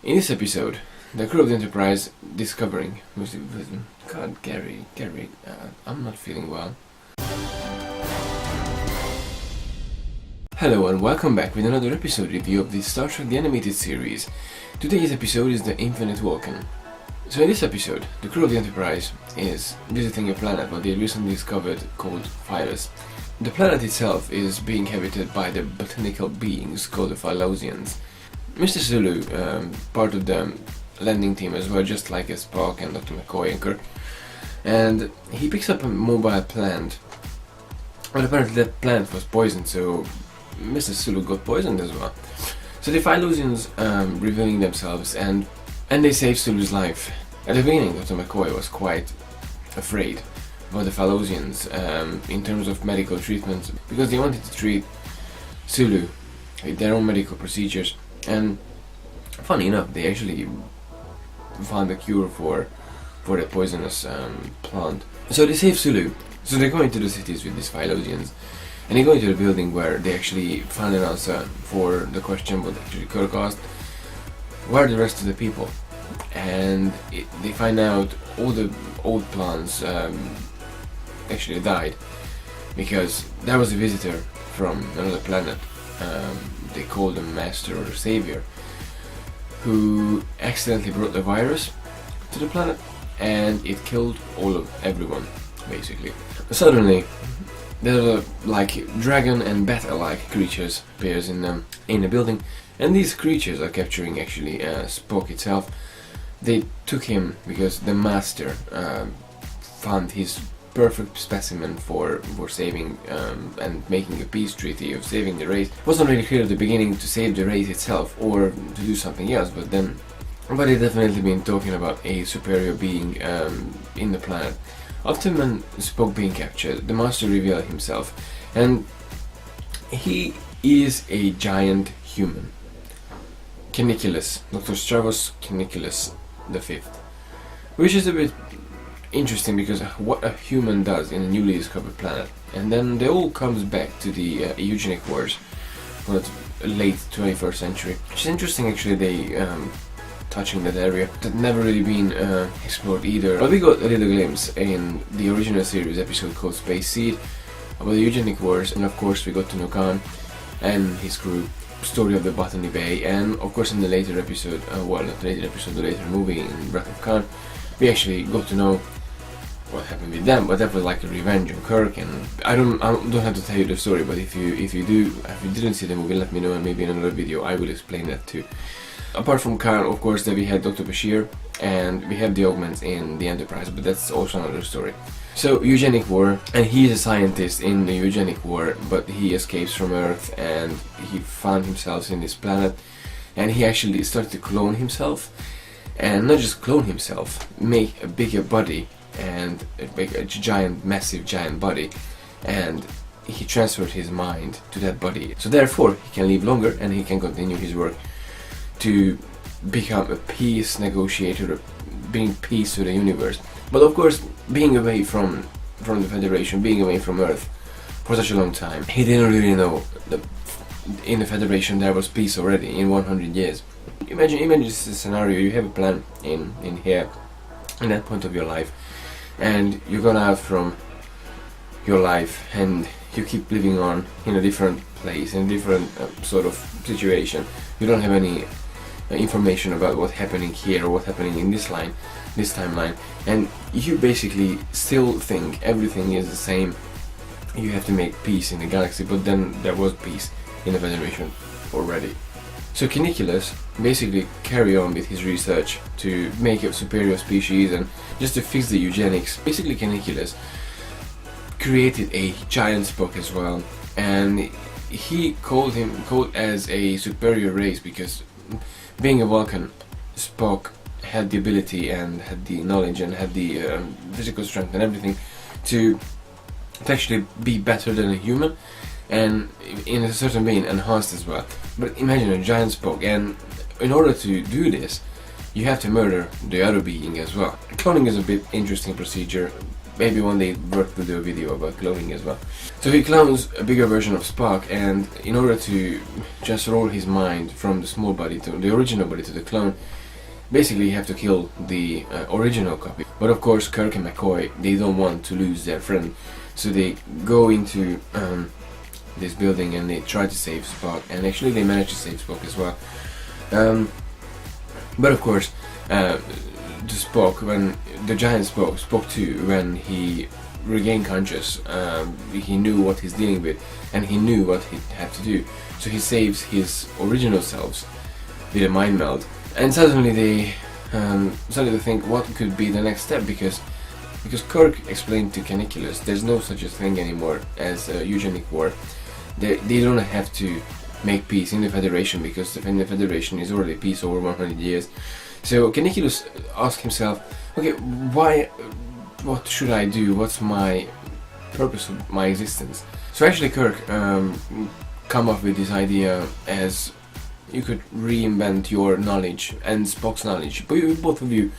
In this episode, the crew of the Enterprise discovering... God, Gary, I'm not feeling well. Hello and welcome back with another episode review of the Star Trek the Animated Series. Today's episode is the Infinite Vulcan. So in this episode, the crew of the Enterprise is visiting a planet that they recently discovered called Phyllis. The planet itself is being inhabited by the botanical beings called the Phylosians. Mr. Sulu, part of the landing team as well, just like as Spock and Dr. McCoy and Kirk, and he picks up a mobile plant. Well, apparently that plant was poisoned, so Mr. Sulu got poisoned as well. So the Phylosians revealing themselves and they save Sulu's life. At the beginning, Dr. McCoy was quite afraid about the Phylosians in terms of medical treatment, because they wanted to treat Sulu with their own medical procedures. And funny enough, they actually found a cure for the poisonous plant. So they save Sulu. So they're going to the cities with these Phylosians, and they go into the building where they actually find an answer for the question what actually Kirk asked: where are the rest of the people? And they find out all the old plants actually died, because there was a visitor from another planet, they called him Master or Savior, who accidentally brought the virus to the planet, and it killed everyone basically. Suddenly there are like dragon and bat-alike creatures appears in the building, and these creatures are capturing actually Spock itself. They took him because the Master found his perfect specimen for saving and making a peace treaty of saving the race. It wasn't really clear at the beginning to save the race itself or to do something else, but they definitely been talking about a superior being in the planet. After Spock being captured, the Master revealed himself, and he is a giant human. Caniculus, Dr. Stravos Caniculus V, which is a bit interesting because what a human does in a newly discovered planet, and then they all comes back to the eugenic wars from the late 21st century, which is interesting actually. They touching that area that never really been explored either. But we got a little glimpse in the original series episode called Space Seed about the eugenic wars, and of course we got to know Khan and his crew, story of the Botany Bay, and of course in the later episode, the later movie in Wrath of Khan, we actually got to know what happened with them, but that was like a revenge on Kirk. And I don't have to tell you the story, but if you didn't see the movie, let me know, and maybe in another video I will explain that too. Apart from Khan, of course, then we had Dr. Bashir, and we have the augments in the Enterprise, but that's also another story. So, eugenic war, and he is a scientist in the eugenic war, but he escapes from Earth and he found himself in this planet, and he actually started to clone himself, and not just clone himself, make a bigger body, and make a massive giant body, and he transferred his mind to that body. So therefore, he can live longer and he can continue his work to become a peace negotiator, bring peace to the universe. But of course, being away from the Federation, being away from Earth for such a long time, he didn't really know that in the Federation there was peace already in 100 years. Imagine this scenario: you have a plan in here, in that point of your life, and you're gone out from your life and you keep living on in a different place, in a different sort of situation. You don't have any information about what's happening here or what's happening in this timeline, and you basically still think everything is the same. You have to make peace in the galaxy, but then there was peace in the Federation already. So Caniculus basically carry on with his research to make a superior species and just to fix the eugenics. Basically Caniculus created a giant Spock as well, and he called as a superior race because, being a Vulcan, Spock had the ability and had the knowledge and had the physical strength and everything to actually be better than a human, and in a certain way enhanced as well. But imagine a giant Spock, and in order to do this, you have to murder the other being as well. Cloning is a bit interesting procedure. maybe one day Bert will do a video about cloning as well. So he clones a bigger version of Spock, and in order to just roll his mind from the small body to the original body to the clone, basically you have to kill the original copy. But of course Kirk and McCoy, they don't want to lose their friend, so they go into this building and they try to save Spock, and actually they manage to save Spock as well. But of course to Spock, when the giant Spock 2, when he regained conscious, he knew what he's dealing with and he knew what he had to do, so he saves his original selves with a mind meld. And suddenly they think what could be the next step, because Kirk explained to Canniculus there's no such a thing anymore as a eugenic war. They don't have to make peace in the Federation, because in the Federation is already peace over 100 years. So Canniculus asked himself, okay, what should I do? What's my purpose of my existence? So actually Kirk come up with this idea as you could reinvent your knowledge and Spock's knowledge. But both of you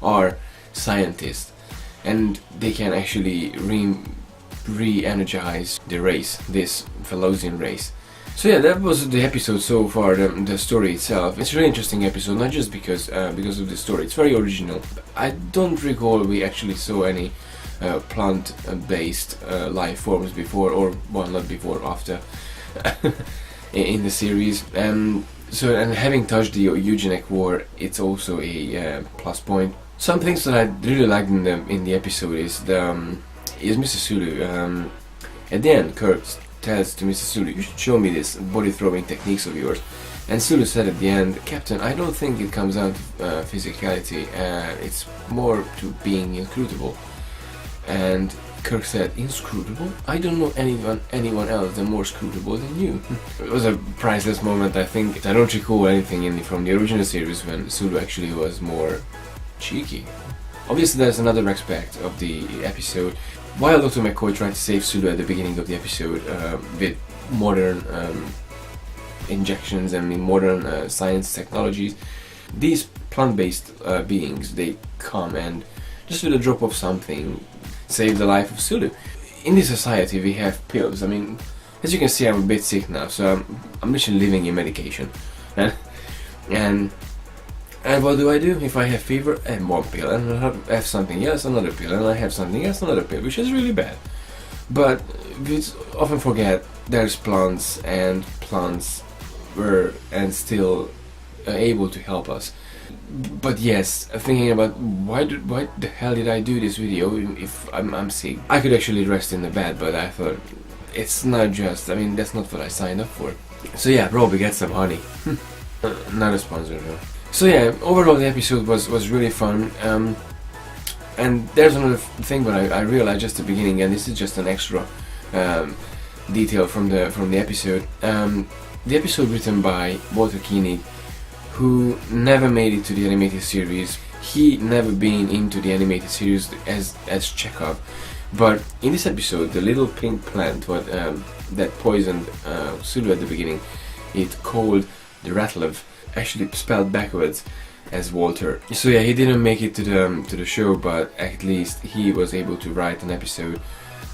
are scientists, and they can actually re-energize the race, this Felosian race. So yeah, that was the episode so far. The story itself, it's a really interesting episode, not just because of the story. It's very original. I don't recall we actually saw any plant-based life forms before, or well, not before, after in the series. So, and having touched the eugenic war, it's also a plus point. Some things that I really liked in the episode is Mrs. Sulu. At the end, Kirk tells to Mrs. Sulu, "You should show me this body throwing techniques of yours." And Sulu said at the end, "Captain, I don't think it comes down to physicality. It's more to being inscrutable." And Kirk said, "Inscrutable? I don't know anyone else more scrutable than you." It was a priceless moment, I think. I don't recall anything from the original series when Sulu actually was more cheeky. Obviously there's another aspect of the episode. While Dr. McCoy tried to save Sulu at the beginning of the episode with modern injections and modern science technologies, these plant-based beings, they come and just with a drop of something save the life of Sulu. In this society we have pills. I mean, as you can see, I'm a bit sick now, so I'm literally living in medication. And what do? If I have fever, I have one pill, and I have something else, another pill, and I have something else, another pill, which is really bad. But we often forget there's plants, and plants were and still able to help us. But yes, thinking about why the hell did I do this video if I'm sick? I could actually rest in the bed, but I thought it's not just, I mean, that's not what I signed up for. So yeah, probably get some honey. Not a sponsor though. So yeah, overall the episode was really fun. And there's another thing that I realized just at the beginning, and this is just an extra detail from the episode. The episode written by Walter Koenig, who never made it to the animated series. He never been into the animated series as Chekhov. But in this episode, the little pink plant that poisoned Sulu at the beginning, it called the Ratlev, actually spelled backwards as Walter. So yeah, he didn't make it to the show, but at least he was able to write an episode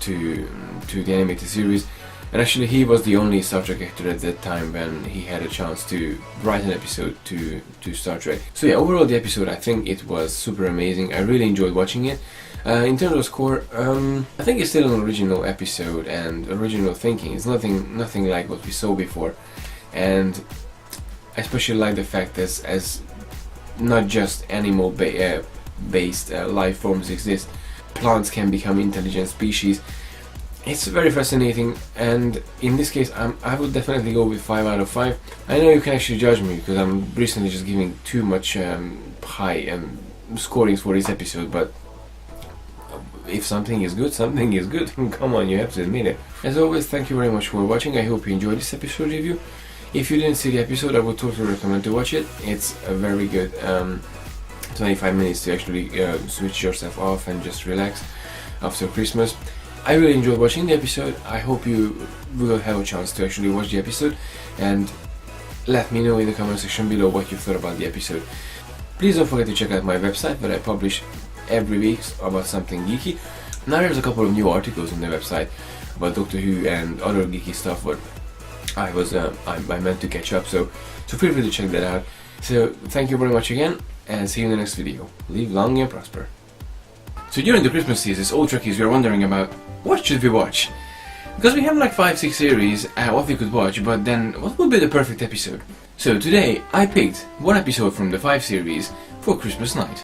to the animated series. And actually he was the only Star Trek actor at that time when he had a chance to write an episode to Star Trek. So yeah, overall the episode, I think it was super amazing. I really enjoyed watching it. In terms of score, I think it's still an original episode and original thinking. It's nothing like what we saw before. And I especially like the fact that as not just animal based life forms exist, plants can become intelligent species. It's very fascinating, and in this case I would definitely go with 5 out of 5. I know you can actually judge me because I'm recently just giving too much high scorings for this episode, but if something is good, something is good. Come on, you have to admit it. As always, thank you very much for watching. I hope you enjoyed this episode review. If you didn't see the episode, I would totally recommend to watch it. It's a very good 25 minutes to actually switch yourself off and just relax after Christmas. I really enjoyed watching the episode. I hope you will have a chance to actually watch the episode and let me know in the comment section below what you thought about the episode. Please don't forget to check out my website where I publish every week about something geeky. Now there's a couple of new articles on their website about Doctor Who and other geeky stuff, but I meant to catch up, so feel free to check that out. So thank you very much again, and see you in the next video. Live long and prosper. So during the Christmas season, all Trekkies, we are wondering about what should we watch? Because we have like 5-6 series what we could watch, but then what would be the perfect episode? So today I picked one episode from the 5 series for Christmas night.